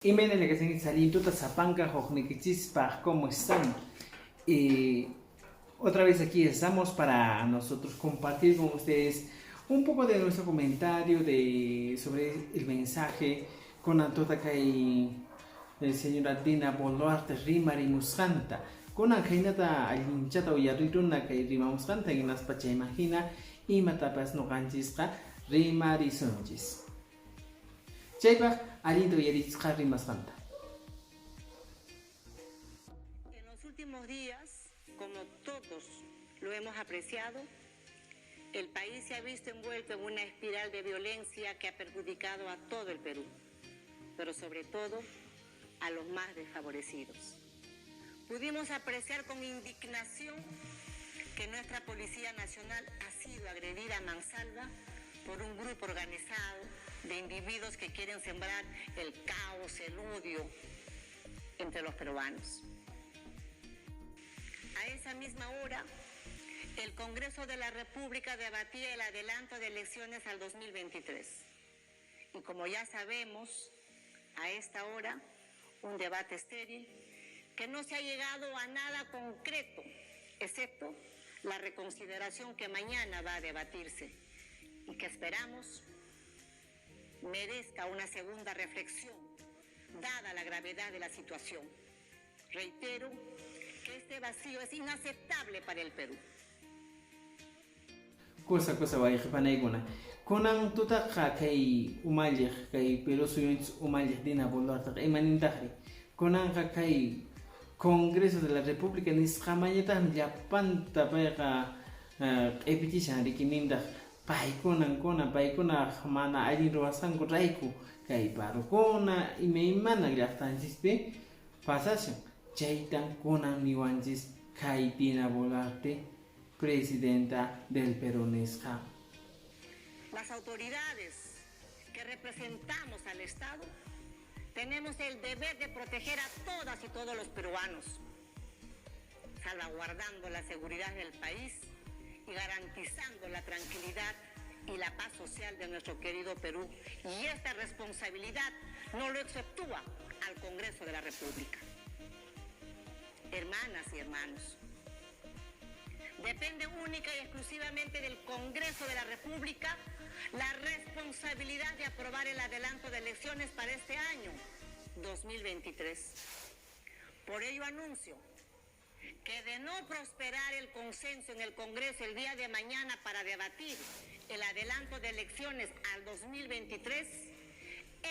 Imene que se salintuta zapanga jojniquichispaj, ¿cómo están? Otra vez aquí estamos para nosotros compartir con ustedes un poco de nuestro comentario sobre el mensaje con Antotaka y el señora Dina Boluarte Rimari Muscanta. Con Anjainata Alinchata Uyariruna que Rima Muscanta y nas pacha imagina y matapas no ganchisca Rimari Sonchis. Chaypaj aliento yaritzqa rimasqanta. En los últimos días, como todos lo hemos apreciado, el país se ha visto envuelto en una espiral de violencia que ha perjudicado a todo el Perú, pero sobre todo a los más desfavorecidos. Pudimos apreciar con indignación que nuestra Policía Nacional ha sido agredida a mansalva por un grupo organizado de individuos que quieren sembrar el caos, el odio entre los peruanos. A esa misma hora, el Congreso de la República debatía el adelanto de elecciones al 2023. Y como ya sabemos, a esta hora, un debate estéril que no se ha llegado a nada concreto, excepto la reconsideración que mañana va a debatirse y que esperamos merezca una segunda reflexión, dada la gravedad de la situación. Reitero que este vacío es inaceptable para el Perú. Cosa va a ir para ninguna. Conan tutaka kay umaljih kay Perú suyunch umaljih Dina Boluarte imanintahri. Conan kay Congreso de la República nisqamañata llapanta payqa q'ipitishan rikinindah paykuna mana allin ruwasanku rayku kay parukuna imaymana llaqtanchispi pasashan chaytan kunan niwanchis kay Dina Boluarte presidenta del Perú nisqa. Las autoridades que representamos al Estado tenemos el deber de proteger a todas y todos los peruanos, salvaguardando la seguridad del país y garantizando la tranquilidad y la paz social de nuestro querido Perú. Y esta responsabilidad no lo exceptúa al Congreso de la República. Hermanas y hermanos, depende única y exclusivamente del Congreso de la República la responsabilidad de aprobar el adelanto de elecciones para este año 2023. Por ello anuncio que de no prosperar el consenso en el Congreso el día de mañana para debatir el adelanto de elecciones al 2023,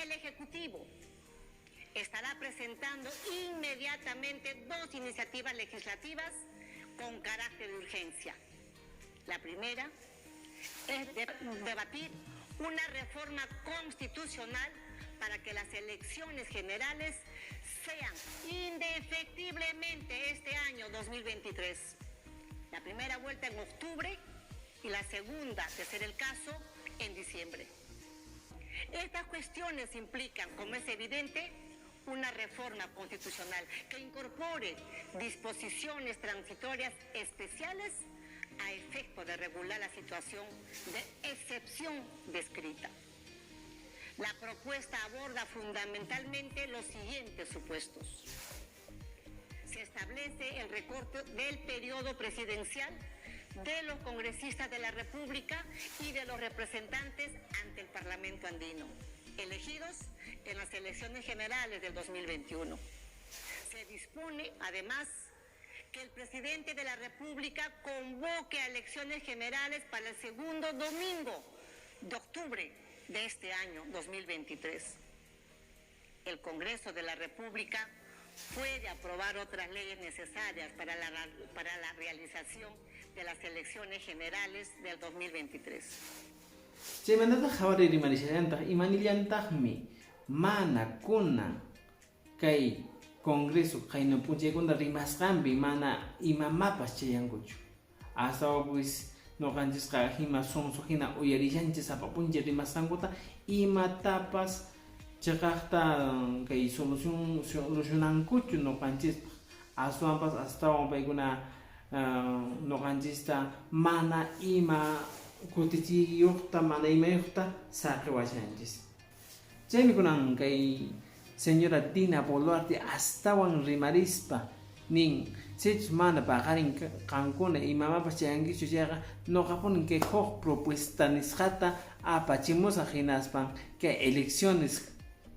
el Ejecutivo estará presentando inmediatamente dos iniciativas legislativas con carácter de urgencia. La primera es debatir una reforma constitucional para que las elecciones generales sean indefectiblemente este año 2023. La primera vuelta en octubre y la segunda, de ser el caso, en diciembre. Estas cuestiones implican, como es evidente, una reforma constitucional que incorpore disposiciones transitorias especiales a efecto de regular la situación de excepción descrita. La propuesta aborda fundamentalmente los siguientes supuestos. Se establece el recorte del periodo presidencial de los congresistas de la República y de los representantes ante el Parlamento andino, elegidos en las elecciones generales del 2021. Se dispone, además, que el presidente de la República convoque a elecciones generales para el segundo domingo de octubre de este año 2023. El Congreso de la República puede aprobar otras leyes necesarias para la realización de las elecciones generales del 2023. Chaymantata hawari rimarishallantaq imanillantaqmi mana kuna kay Congreso qayna punchaykuna rimasqanpi mana imamapas chayankuchu. Astawan pues noqanchisqa hima sonso hina uyarishanchis apapunchik rimasqankuta imatapas chaqaqta kay solucionankuchu noqanchispaq. Aswanpas astawan paykuna noqanchista mana ima kutichiyuqta mana imayuqta saqi washanchis. Chaymi kunan kay señora Dina Boluarte astawan rimarispa nin sech mana pagarin kankuna y mamá pachiangi chuyaga no japonen que hoj propuesta nisjata apachimusa jinaspan que elecciones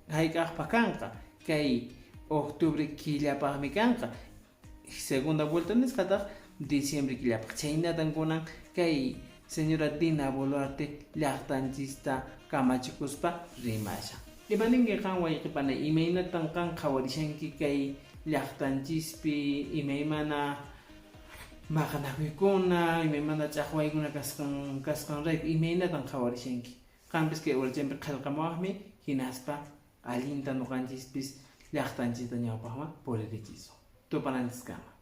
haikaj pakanka que hay octubre killapagmi kanka segunda vuelta nisjata diciembre killapag chaynatan kunan que señora Dina Boluarte llaqtanchista kamachikuspa rimasha imaninge kan wayqipana imaynatan kan qawarishanki kay llaqtanchispi imaymana maqanakuykuna imaymana ch'aqwaykuna kasqanrayku imaynatan qawarishanki qampis kay urchaypi qillqamuwaqmi hinaspa allinta nuqanchispis llaqtanchista ñawpaqman puririchiswan tupananchiskama